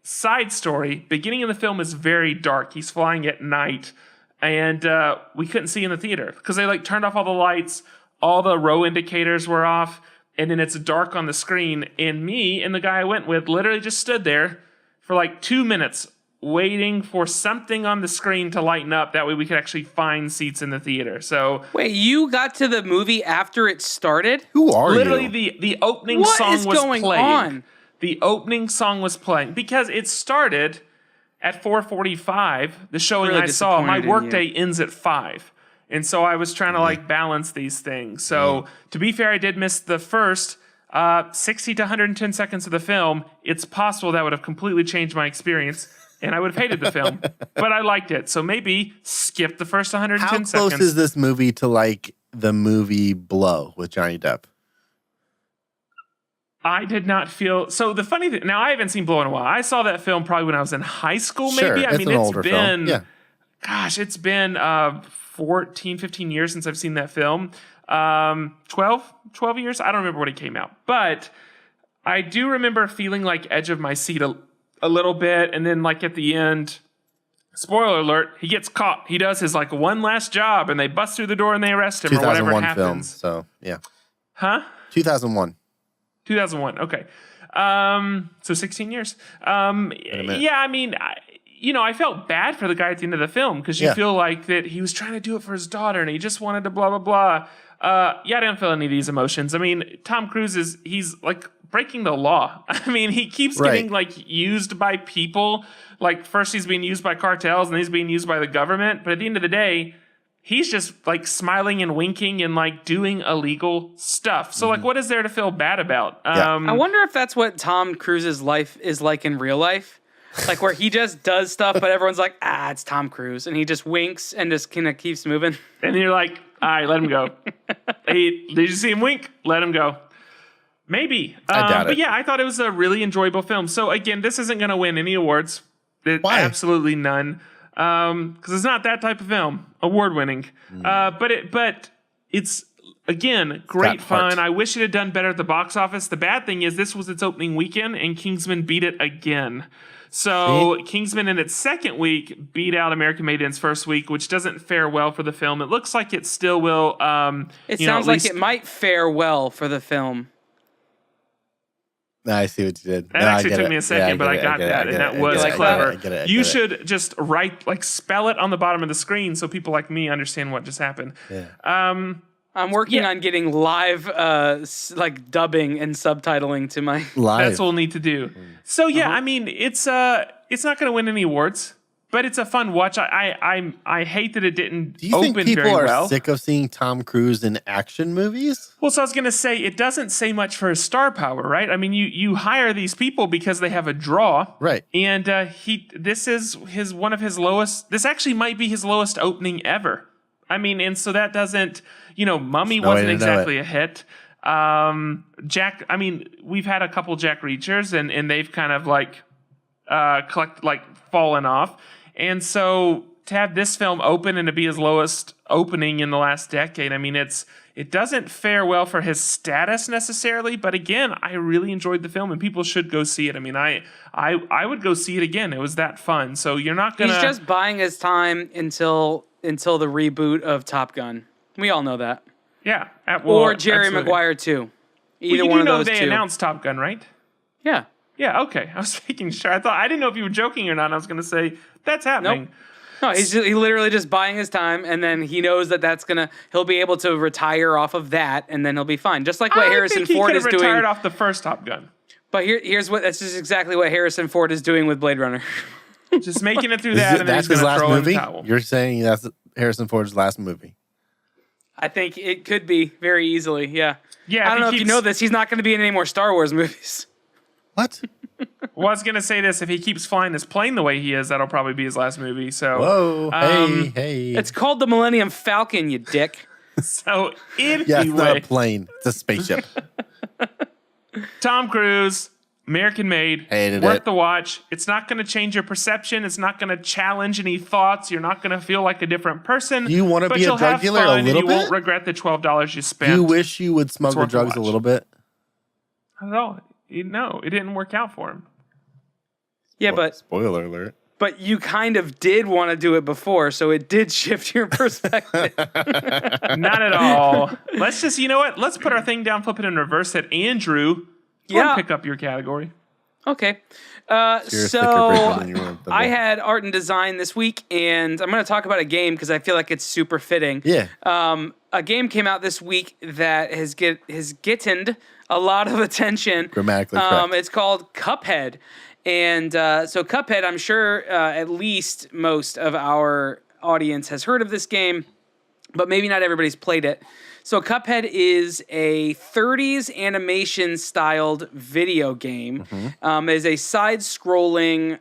Side story. Beginning of the film is very dark. He's flying at night, and we couldn't see in the theater because they like turned off all the lights. All the row indicators were off, and then it's dark on the screen. And me and the guy I went with literally just stood there for like 2 minutes waiting for something on the screen to lighten up. That way we could actually find seats in the theater. So wait, you got to the movie after it started? Who are literally you? the opening What song is was going playing. on? The opening song was playing because it started at 4:45. The showing Really I saw, my disappointed in workday ends at 5. And so I was trying to like balance these things. So to be fair, I did miss the first 60 to 110 seconds of the film. It's possible that would have completely changed my experience, and I would have hated the film, but I liked it. So maybe skip the first 110 How seconds. close is this movie to like the movie Blow with Johnny Depp? I did not feel... So the funny thing... Now, I haven't seen Blow in a while. I saw that film probably when I was in high school, Sure, maybe. I mean, an it's older been... film. Yeah. Gosh, it's been 14, 15 years since I've seen that film. 12 years? I don't remember when it came out. But I do remember feeling like edge of my seat a little bit. And then like at the end, spoiler alert, he gets caught. He does his like one last job and they bust through the door and they arrest him or whatever 2001 film. happens. So, yeah. Huh? 2001. 2001. Okay. So 16 years. Yeah, I mean, I felt bad for the guy at the end of the film because you feel like that he was trying to do it for his daughter and he just wanted to blah, blah, blah. I didn't feel any of these emotions. I mean, Tom Cruise he's like breaking the law. I mean, he keeps getting like used by people. Like first he's being used by cartels and he's being used by the government. But at the end of the day, he's just like smiling and winking and like doing illegal stuff. So like, what is there to feel bad about? I wonder if that's what Tom Cruise's life is like in real life. Like where he just does stuff, but everyone's like, it's Tom Cruise. And he just winks and just kind of keeps moving. And you're like, all right, let him go. Hey, did you see him wink? Let him go. Maybe. I doubt it. But yeah, I thought it was a really enjoyable film. So again, this isn't going to win any awards. Why? Absolutely none. Because it's not that type of film. Award-winning. But it's, again, great fun. I wish it had done better at the box office. The bad thing is this was its opening weekend, and Kingsman beat it again. So Kingsman in its second week beat out American Made in its first week, which doesn't fare well for the film. It looks like it still will. It sounds like it might fare well for the film. I see what you did. That actually took me a second, but I got that, and that was clever. You should just spell it on the bottom of the screen so people like me understand what just happened. Yeah. I'm working on getting live dubbing and subtitling to my Live. That's what we'll need to do. So yeah, I mean, it's not going to win any awards, but it's a fun watch. I hate that it didn't Do you open think people very are well. sick of seeing Tom Cruise in action movies? Well, so I was going to say it doesn't say much for his star power, right? I mean, you hire these people because they have a draw, Right. And this is one of his lowest. This actually might be his lowest opening ever. I mean, and so that doesn't, Mummy wasn't exactly a hit. Jack, I mean, we've had a couple Jack Reachers and they've kind of fallen off. And so to have this film open and to be his lowest opening in the last decade, I mean, it doesn't fare well for his status necessarily, but again, I really enjoyed the film and people should go see it. I mean, I would go see it again. It was that fun. So you're not gonna. He's just buying his time until the reboot of Top Gun. We all know that. Yeah. Or Jerry Maguire too. Either you one do of know those they two. announced Top Gun, right? Yeah. Yeah, okay. I was making sure. I didn't know if you were joking or not. I was going to say, that's happening. No, he literally just buying his time, and then he knows he'll be able to retire off of that, and then he'll be fine. Just like what Harrison Ford is doing. He could have retired doing. off the first Top Gun. But that's just exactly what Harrison Ford is doing with Blade Runner. Just making it through that, and then That's he's his going to last throw movie? in the towel. You're saying that's Harrison Ford's last movie? I think it could be very easily, yeah. Yeah, I don't know if you know this. He's not going to be in any more Star Wars movies. What? Well, I was going to say this. If he keeps flying his plane the way he is, that'll probably be his last movie. So, Whoa, hey. It's called the Millennium Falcon, you dick. So anyway. Yeah, it's not a plane. It's a spaceship. Tom Cruise, American made, Hated worth it. the watch. It's not going to change your perception. It's not going to challenge any thoughts. You're not going to feel like a different person. Do you wanna but be a you'll drug have dealer a fun and little you bit? won't regret the $12 you spent. You wish you would smuggle worth a drugs a watch. little bit? Not at all. No, it didn't work out for him. Yeah, but Spoiler alert. you kind of did want to do it before, so it did shift your perspective. Not at all. Let's just, you know what? Let's put our thing down, flip it in reverse. Hit Andrew. Yeah. Pick up your category. Okay. You're a thicker So breaker than you were with the I book. had art and design this week, and I'm going to talk about a game because I feel like it's super fitting. Yeah. A game came out this week that has gotten a lot of attention. Grammatically correct. It's called Cuphead. And so Cuphead, I'm sure at least most of our audience has heard of this game, but maybe not everybody's played it. So Cuphead is a 30s animation styled video game. It is a side-scrolling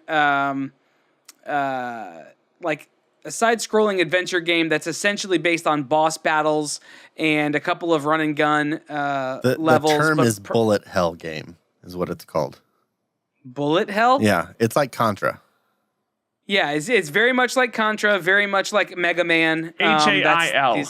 adventure game that's essentially based on boss battles and a couple of run and gun levels. The term but is bullet hell game, is what it's called. Bullet hell? Yeah, it's like Contra. Yeah, it's very much like Contra, very much like Mega Man. HAIL.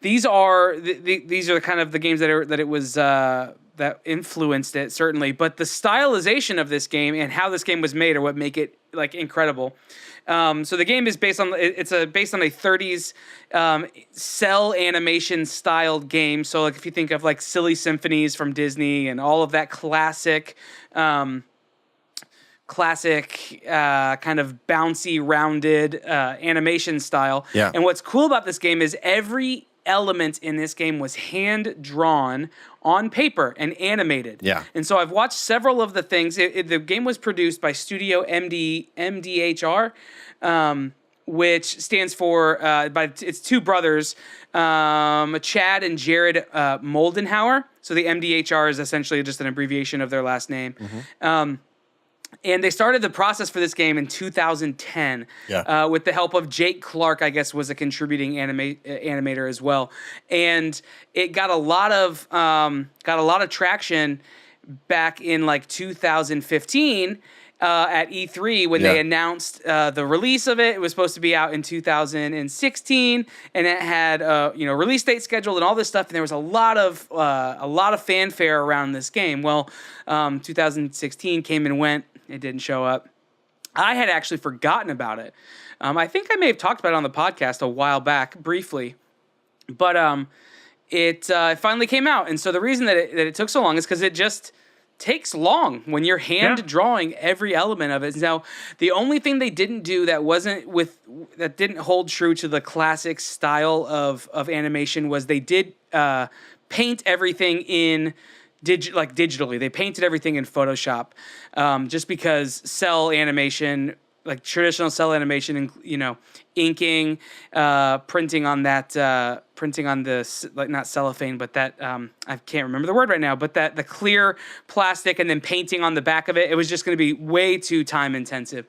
These are these are kind of the games that influenced it, certainly. But the stylization of this game and how this game was made are what make it like incredible. So the game is based on a 30s cell animation styled game. So like if you think of like Silly Symphonies from Disney and all of that classic kind of bouncy, rounded animation style. Yeah. And what's cool about this game is every element in this game was hand drawn on paper and animated. Yeah. And so I've watched several of the things. The game was produced by Studio MDHR, which stands for it's two brothers, Chad and Jared Moldenhauer. So the MDHR is essentially just an abbreviation of their last name. And they started the process for this game in 2010 with the help of Jake Clark, I guess, was a contributing animator as well. And it got a lot of traction back in like 2015 at E3 when they announced the release of it. It was supposed to be out in 2016, and it had release date scheduled and all this stuff. And there was a lot of fanfare around this game. Well, 2016 came and went. It didn't show up. I had actually forgotten about it. I think I may have talked about it on the podcast a while back briefly, but it finally came out. And so the reason that it took so long is because it just takes long when you're hand drawing every element of it. Now, the only thing they didn't do that didn't hold true to the classic style of animation was they did paint everything in digitally. They painted everything in Photoshop, just because cell animation, like traditional cell animation, inking, printing on the like not cellophane, but that I can't remember the word right now, but that the clear plastic and then painting on the back of it. It was just going to be way too time intensive.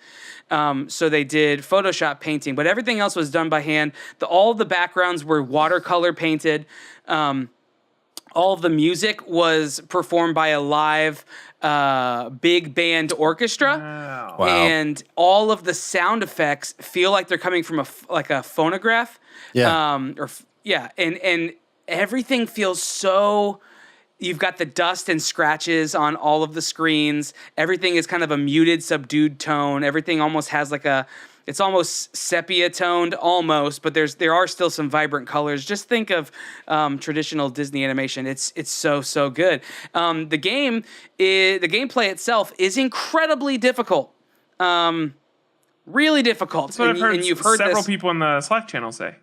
So they did Photoshop painting, but everything else was done by hand. All the backgrounds were watercolor painted. All of the music was performed by a live big band orchestra. Wow. And all of the sound effects feel like they're coming from a phonograph. Yeah. And everything feels so. You've got the dust and scratches on all of the screens. Everything is kind of a muted, subdued tone. Everything almost has like a it's almost sepia toned, almost, but there are still some vibrant colors. Just think of traditional Disney animation. It's so good. The gameplay itself is incredibly difficult. Really difficult. That's what I've heard, and you've heard several this. people in the Slack channel say.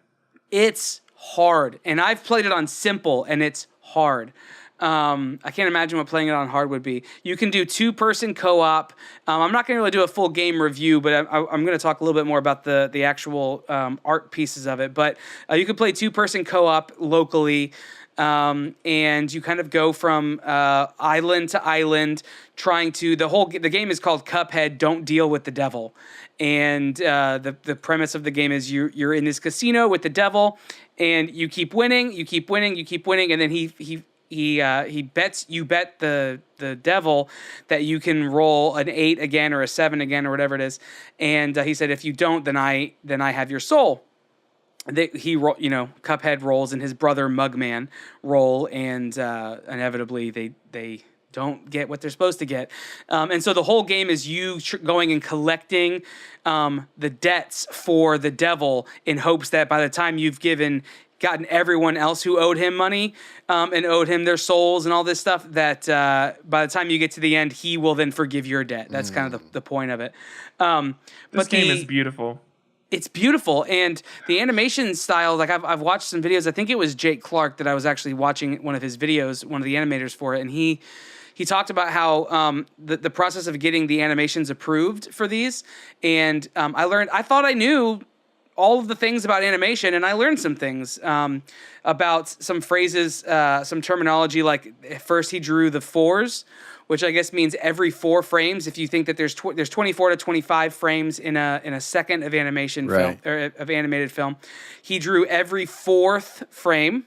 It's hard, and I've played it on simple, and it's hard. I can't imagine what playing it on hard would be. You can do 2-person co-op. I'm not going to really do a full game review, but I'm going to talk a little bit more about the actual art pieces of it. But you can play 2-person co-op locally, and you kind of go from island to island, trying to the game is called Cuphead. Don't deal with the devil, and the premise of the game is you're in this casino with the devil, and you keep winning, and then he bets the devil that you can roll an 8 again or a 7 again or whatever it is, and he said if you don't, then I have your soul. Cuphead rolls and his brother Mugman roll, and inevitably they don't get what they're supposed to get, and so the whole game is you going and collecting the debts for the devil in hopes that by the time you've gotten everyone else who owed him money and owed him their souls and all this stuff, that by the time you get to the end, he will then forgive your debt. That's kind of the point of it. This game is beautiful. It's beautiful, and the animation style, like I've watched some videos. I think it was Jake Clark that I was actually watching one of his videos, one of the animators for it, and he talked about how the process of getting the animations approved for these, and I thought I knew all of the things about animation, and I learned some things about some phrases, some terminology. Like first he drew the 4s, which I guess means every 4 frames. If you think that there's 24 to 25 frames in a second of animation film or of animated film, he drew every 4th frame.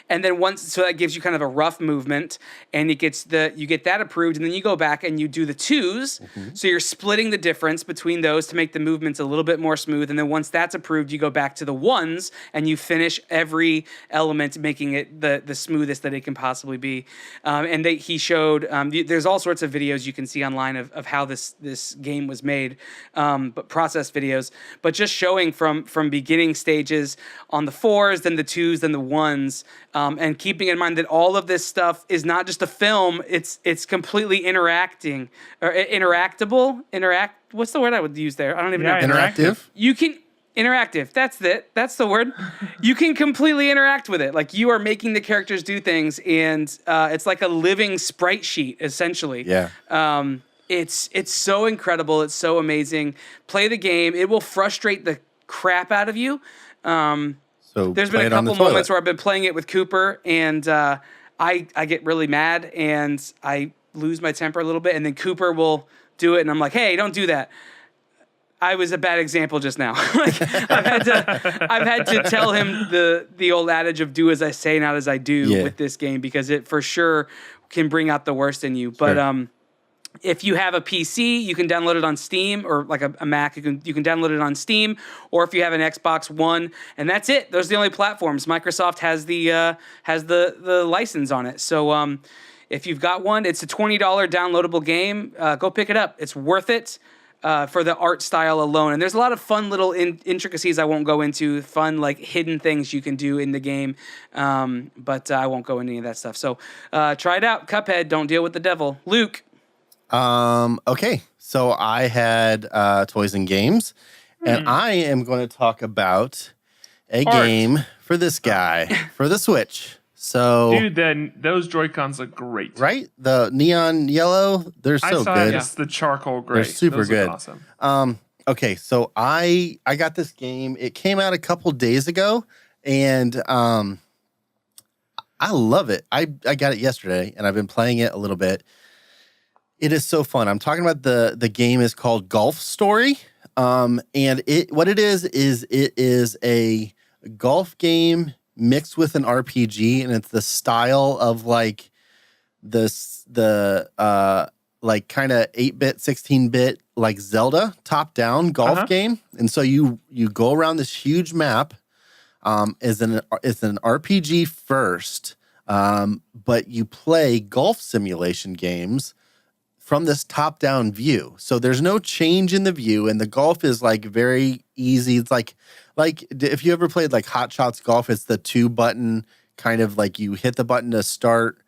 And then so that gives you kind of a rough movement, and you get that approved, and then you go back and you do the 2s. Mm-hmm. So you're splitting the difference between those to make the movements a little bit more smooth. And then once that's approved, you go back to the 1s and you finish every element, making it the smoothest that it can possibly be. And he showed there's all sorts of videos you can see online of how this game was made, but process videos, but just showing from beginning stages on the 4s, then the 2s, then the 1s. And keeping in mind that all of this stuff is not just a film; it's completely interacting or interactable. What's the word I would use there? I don't even know. Interactive. You can interactive. That's it. That's the word. You can completely interact with it. Like you are making the characters do things, and it's like a living sprite sheet essentially. Yeah. It's so incredible. It's so amazing. Play the game. It will frustrate the crap out of you. So there's been a couple moments where I've been playing it with Cooper, and I get really mad and I lose my temper a little bit, and then Cooper will do it, and I'm like, hey, don't do that. I was a bad example just now. I've had to tell him the old adage of do as I say, not as I do with this game, because it for sure can bring out the worst in you. But if you have a PC, you can download it on Steam, or like a Mac, you can download it on Steam, or if you have an Xbox One, and that's it. Those are the only platforms. Microsoft has the license on it. So if you've got one, it's a $20 downloadable game. Go pick it up. It's worth it for the art style alone. And there's a lot of fun little intricacies I won't go into, fun like hidden things you can do in the game, but I won't go into any of that stuff. So try it out. Cuphead, don't deal with the devil. Luke. Okay, so I had toys and games, and I am going to talk about a game for this guy for the Switch. So, dude, then those Joy-Cons look great, right? The neon yellow, they're so good. It's the charcoal gray. They're super those good. Awesome. Okay, so I got this game. It came out a couple days ago, and I love it. I got it yesterday, and I've been playing it a little bit. It is so fun. I'm talking about the game is called Golf Story. And what it is a golf game mixed with an RPG, and it's the style of like the like kind of 8-bit, 16-bit like Zelda top-down golf game. And so you go around this huge map. It's an RPG first, but you play golf simulation games from this top-down view. So there's no change in the view, and the golf is like very easy. It's like if you ever played like Hot Shots Golf, it's the 2-button kind of like you hit the button to start,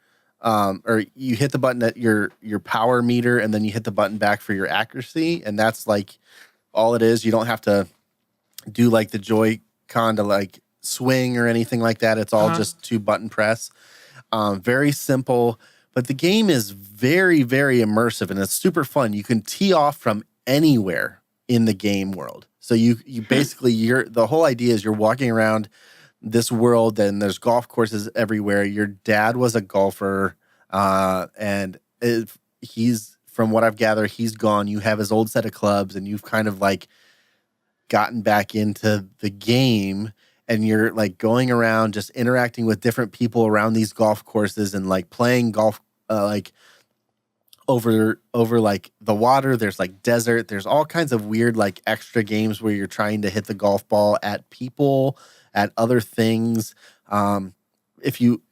or you hit the button at your power meter, and then you hit the button back for your accuracy, and that's like all it is. You don't have to do like the Joy-Con to like swing or anything like that. It's all just 2-button press. Very simple, but the game is very, very immersive, and it's super fun. You can tee off from anywhere in the game world. So you basically, the whole idea is you're walking around this world, and there's golf courses everywhere. Your dad was a golfer, and he's, from what I've gathered, he's gone. You have his old set of clubs, and you've kind of like gotten back into the game, and you're like going around just interacting with different people around these golf courses and like playing golf, like over like the water. There's like desert. There's all kinds of weird like extra games where you're trying to hit the golf ball at people, at other things. I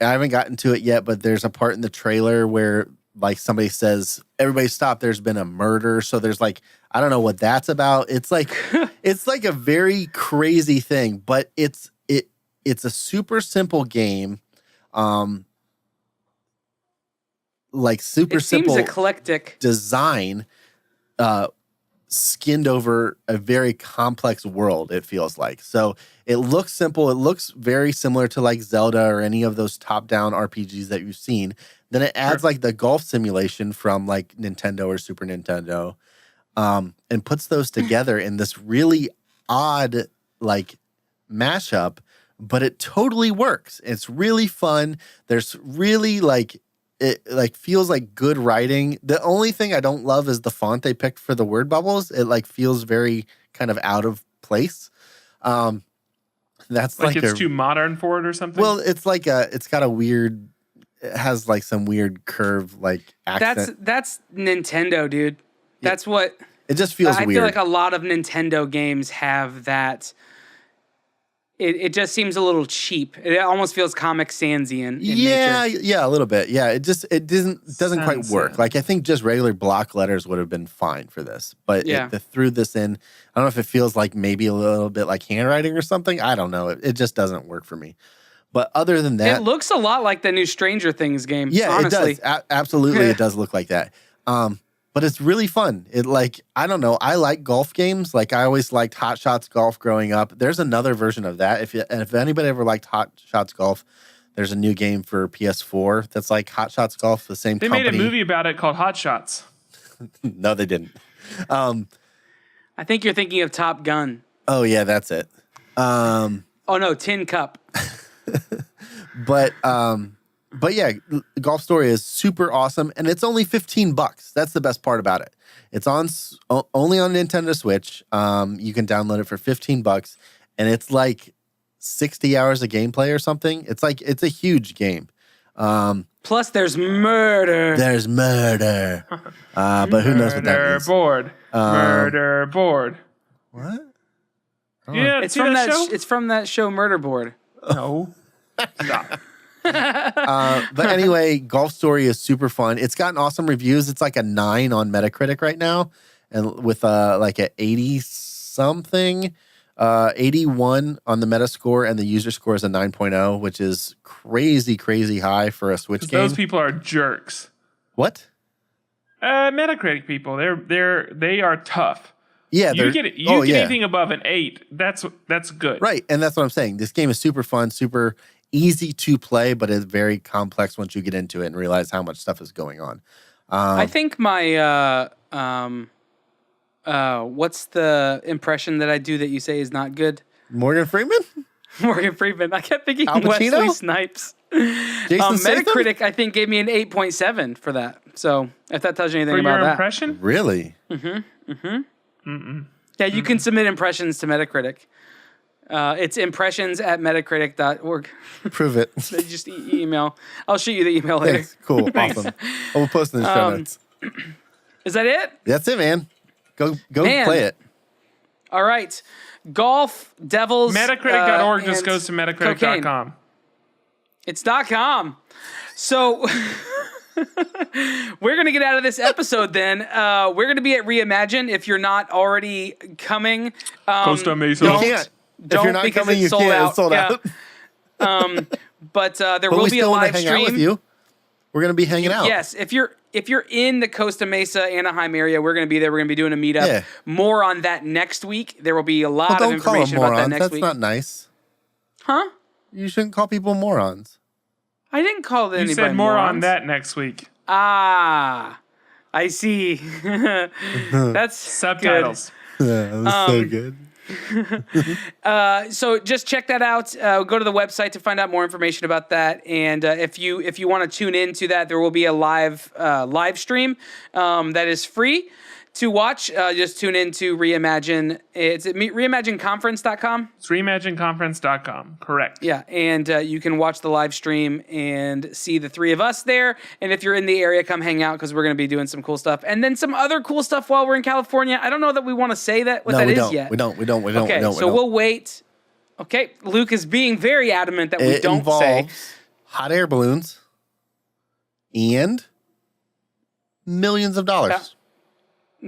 haven't gotten to it yet, but there's a part in the trailer where like somebody says, "Everybody stop, there's been a murder." So there's like, I don't know what that's about. It's like it's like a very crazy thing, but it's a super simple game. Like super simple, seems eclectic design, skinned over a very complex world, it feels like. So it looks simple. It looks very similar to like Zelda or any of those top-down RPGs that you've seen. Then it adds like the golf simulation from like Nintendo or Super Nintendo, and puts those together in this really odd like mashup, but it totally works. It's really fun. There's really like, it like feels like good writing. The only thing I don't love is the font they picked for the word bubbles. It like feels very kind of out of place. That's like it's too modern for it or something. Well, it's like it's got a weird, it has like some weird curve like accent. That's Nintendo, dude. That's what it just feels weird. I feel like a lot of Nintendo games have that. It just seems a little cheap. It almost feels Comic Sansian. Yeah, a little bit. Yeah, it doesn't quite work. Like I think just regular block letters would have been fine for this, but they threw this in. I don't know if it feels like maybe a little bit like handwriting or something. I don't know. It just doesn't work for me. But other than that, it looks a lot like the new Stranger Things game. Yeah, honestly. it does. Absolutely, it does look like that. But it's really fun. It like, I don't know. I like golf games. Like I always liked Hot Shots Golf growing up. There's another version of that. If anybody ever liked Hot Shots Golf, there's a new game for PS4 that's like Hot Shots Golf. The same. They made a movie about it called Hot Shots. No, they didn't. I think you're thinking of Top Gun. Oh yeah, that's it. Oh no, Tin Cup. But yeah, Golf Story is super awesome, and it's only $15. That's the best part about it. It's only on Nintendo Switch. You can download it for $15, and it's like 60 hours of gameplay or something. It's a huge game. Plus, there's murder. There's murder. But who knows what that means? Murder board. What? Yeah, it's from that. It's from that show, Murder Board. No. Stop. But anyway, Golf Story is super fun. It's gotten awesome reviews. It's like a 9 on Metacritic right now, and with like a 80 something, 81 on the Metascore, and the user score is a 9.0, which is crazy high for a Switch game. Those people are jerks. What? Metacritic people. They are tough. Yeah, you get anything above an 8. That's good. Right, and that's what I'm saying. This game is super fun, super easy to play, but it's very complex once you get into it and realize how much stuff is going on. I think my what's the impression that I do that you say is not good? Morgan Freeman? Morgan Freeman. I kept thinking Al Pacino? Wesley Snipes. Jason Statham? Metacritic, I think, gave me an 8.7 for that. So if that tells you anything For about your that. impression? Really? Yeah, you can submit impressions to Metacritic. It's impressions@metacritic.org. Prove it. Just email. I'll shoot you the email later. Thanks. Cool. Awesome. We'll post it in the show notes. Is that it? That's it, man. Go play it. All right. Golf Devils. Metacritic.org just goes to Metacritic.com. It's .com. So We're going to get out of this episode then. We're going to be at Reimagine. If you're not already coming, Costa Mesa. You don't, can't. don't if you're not because coming, it's you sold can't. out. It's sold Yeah. out. But there But will we be a still want live to hang out with stream. you. We're going to be hanging out. Yes, if you're in the Costa Mesa, Anaheim area, we're going to be there. We're going to be doing a meetup. Yeah. More on that next week. There will be a lot Well, of don't call them information about that morons. next That's week. not nice. Huh? You shouldn't call people morons. I didn't call You anybody said more on morons. that next week. Ah, I see. That's Subtitles. That was so good. So just check that out. Go to the website to find out more information about that. And if you want to tune into that, there will be a live stream that is free to watch. Just tune into Reimagine. It's at reimagineconference.com. It's reimagineconference.com. Correct. Yeah, and you can watch the live stream and see the three of us there. And if you're in the area, come hang out because we're going to be doing some cool stuff. And then some other cool stuff while we're in California. I don't know that we want to say that what that is yet. We don't. Okay, so we'll wait. Okay, Luke is being very adamant that we It don't say. involves hot air balloons and millions of dollars.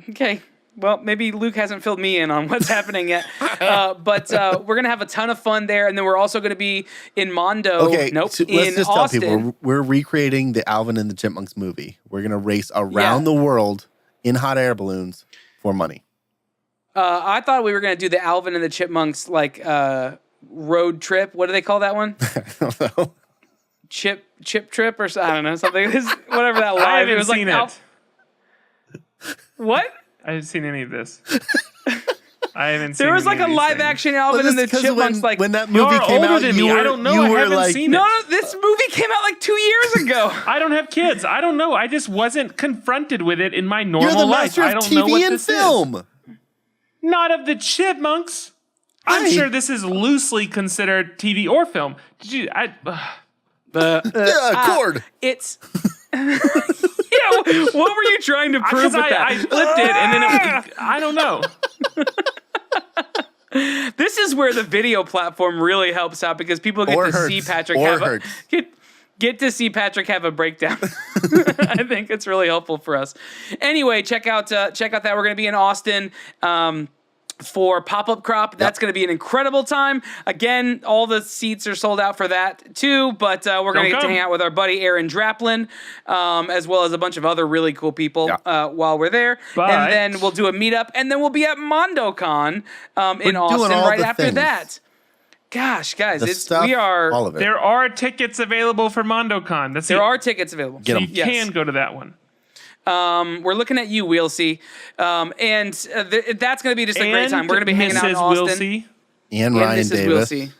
Okay. Well, maybe Luke hasn't filled me in on what's happening yet. But we're going to have a ton of fun there. And then we're also going to be in Mondo. Okay, Nope. so in let's just Austin. tell people we're recreating the Alvin and the Chipmunks movie. We're gonna race around the world in hot air balloons for money. I thought we were going to do the Alvin and the Chipmunks road trip. What do they call that one? I don't know. Chip trip or I don't know, something. Whatever that I live. haven't It was seen like it. What? I haven't seen any of this. I haven't seen There was like any a of these live things. action Alvin Well, and the just 'cause Chipmunks. when that You're movie came older out, than you me. were I don't know. you I were haven't like, seen no, it. this movie came out like 2 years ago. I don't have kids. I don't know. I just wasn't confronted with it in my normal you're the life. master I of don't know TV what and this film. is. Not of the Chipmunks. I'm Right. sure this is loosely considered TV or film. Did you? Cord. It's yeah. What were you trying to prove Because with that? I flipped it and then I don't know. This is where the video platform really helps out because people get Or to hurts. see Patrick Or have hurts. get to see Patrick have a breakdown. I think it's really helpful for us. Anyway, check out that. We're going to be in Austin. For Pop-Up Crop. That's going to be an incredible time. Again, all the seats are sold out for that too, but we're going to get to hang out with our buddy Aaron Draplin, as well as a bunch of other really cool people while we're there. But- and then we'll do a meetup, and then we'll be at MondoCon in Austin all right the after things. that. Gosh, guys, The stuff, we are. all of it. There are tickets available for MondoCon. There are tickets available. Get 'em. You can go to that one. We're looking at you, Weelsey. And that's going to be just a great time. We're going to be hanging out in Mrs. Austin. Wilsey. And And Ryan Mrs. Davis. Wilsey.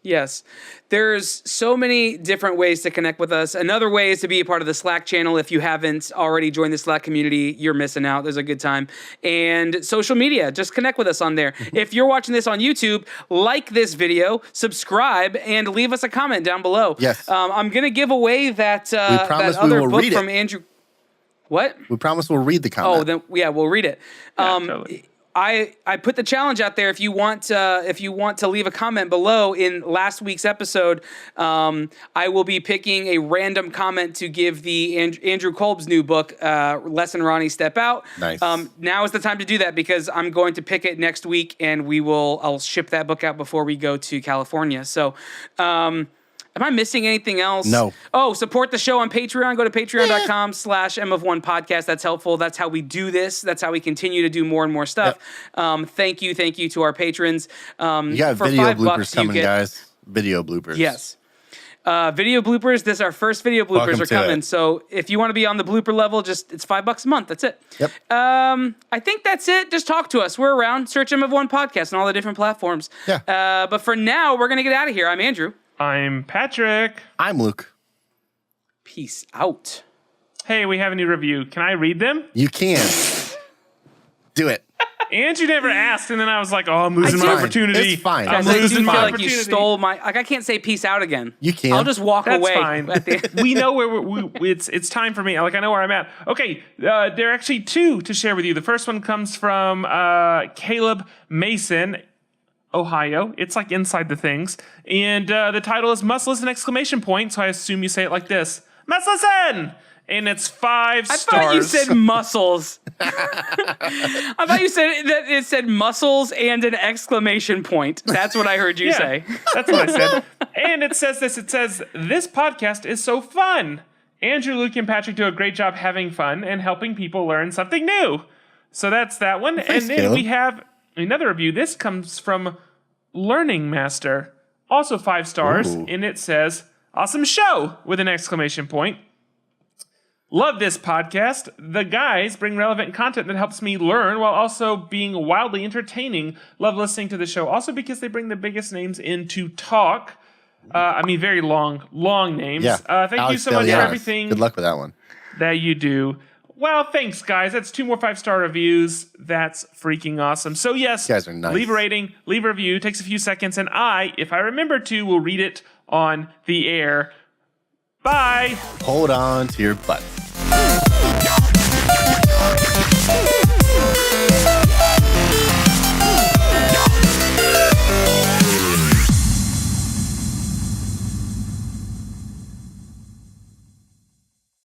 Yes. There's so many different ways to connect with us. Another way is to be a part of the Slack channel. If you haven't already joined the Slack community, you're missing out. There's a good time. And social media, just connect with us on there. If you're watching this on YouTube, like this video, subscribe, and leave us a comment down below. Yes. I'm going to give away that, that promise we other will book read it. from Andrew. What? We promise we'll read the comment. Oh, then yeah, we'll read it. Totally. I put the challenge out there. If you want to leave a comment below in last week's episode, I will be picking a random comment to give the Andrew Kolb's new book, Less and Ronnie Step Out. Nice. Now is the time to do that because I'm going to pick it next week, and I'll ship that book out before we go to California. So. Am I missing anything else? No. Oh, support the show on Patreon. Go to patreon.com/M of1 podcast. That's helpful. That's how we do this. That's how we continue to do more and more stuff. Thank you to our patrons. You got for video $5 bloopers you coming, get- guys. Video bloopers. Yes. Video bloopers. This our first video bloopers Welcome are to coming. it. So if you want to be on the blooper level, it's $5 a month. That's it. Yep. I think that's it. Just talk to us. We're around. Search M of One podcast on all the different platforms. Yeah. But for now, we're gonna get out of here. I'm Andrew. I'm Patrick. I'm Luke. Peace out. Hey, we have a new review. Can I read them? You can. Do it. Andrew never asked, and then I was like, "Oh, I'm losing my Fine. opportunity. It's fine. I'm Guys, I do losing feel my like opportunity." you stole my. Like I can't say peace out again. You can. I'll just walk That's away. fine. At the end. We know where it's time for me. Like I know where I'm at. Okay, there are actually two to share with you. The first one comes from Caleb Mason, Ohio. It's like inside the things, and the title is "Must Listen!" So I assume you say it like this: Maslesen! And it's 5 I stars. thought you said muscles. I thought you said that it said muscles and an exclamation point. That's what I heard you say. That's what I said. And it says this. It says, this podcast is so fun. Andrew, Luke, and Patrick do a great job having fun and helping people learn something new. So that's that one. Thanks, and then Caleb. we have another review. This comes from Learning Master. Also 5 stars. Ooh. And it says, awesome show with an exclamation point. Love this podcast. The guys bring relevant content that helps me learn while also being wildly entertaining. Love listening to the show. Also because they bring the biggest names in to talk. Very long names. Yeah. Thank you Alex so much for Delianis. everything Good luck with that one. that you do. Well, thanks, guys. That's 2 more 5-star reviews. That's freaking awesome. So, yes, You guys are nice. leave a rating, leave a review. It takes a few seconds. And I, if I remember to, will read it on the air. Bye. Hold on to your butts.